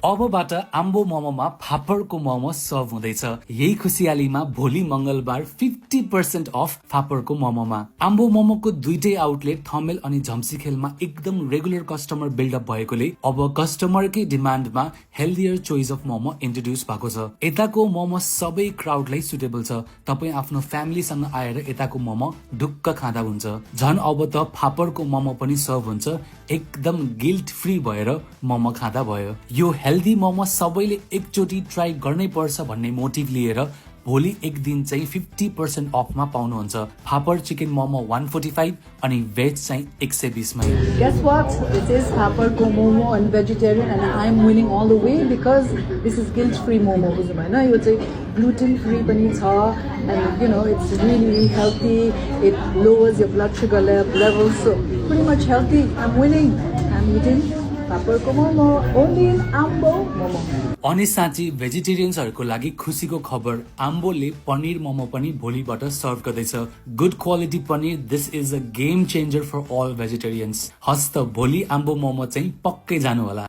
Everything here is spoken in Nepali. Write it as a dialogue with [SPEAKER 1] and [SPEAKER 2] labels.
[SPEAKER 1] अबबाट आम्बो मोमोमा फापरको मोमो सर्भ हुँदैछ। यही खुसियालीमा भोलि मंगलबार 50% अफ फापरको मोमोमा। आम्बो मोमोको दुईटै आउटलेट थमेल अनि झम्सीखेलमा एकदम रेगुलर कस्टमर बिल्डअप भएकोले अब कस्टमरकै डिमान्डमा healthier choice of momo introduce भएको छ। यताको मोमो सबै क्राउडलाई सुटेबल छ। तपाई आफ्नो फ्यामिलीसँग आएर यताको मोमो ढुक्क खाँदा हुन्छ। झन् अब त फापरको मोमो पनि सर्भ हुन्छ। एकदम गिल्ट फ्री भएर मोमो खाँदा भयो। यो हेल्दी मोमो सबैले एकचोटि ट्राई गर्नै पर्छ भन्ने मोटिभ लिएर भोलि एक दिन चाहिँ 50% अफमा पाउनुहुन्छ। फापर चिकन मोमो 145 अनि भेज चाहिँ 120 मा।
[SPEAKER 2] Guess what? This is Haparko momo and vegetarian and I'm winning all the way because this is guilt-free momo. You say gluten-free pani cha and you know it's really healthy. It lowers your blood sugar levels. So pretty much healthy. I'm winning. I'm eating Haparko momo only in Ambo momo.
[SPEAKER 1] अनि साँच्ची भेजिटेरियन्सहरुको लागि खुशीको खबर, आम्बोले पनीर मोमो पनि भोलिबाट सर्भ गर्दैछ। Good quality paneer, this is a game changer for all vegetarians. हस्त भोलि आम्बो मोमो चाहिँ पक्कै जानु होला।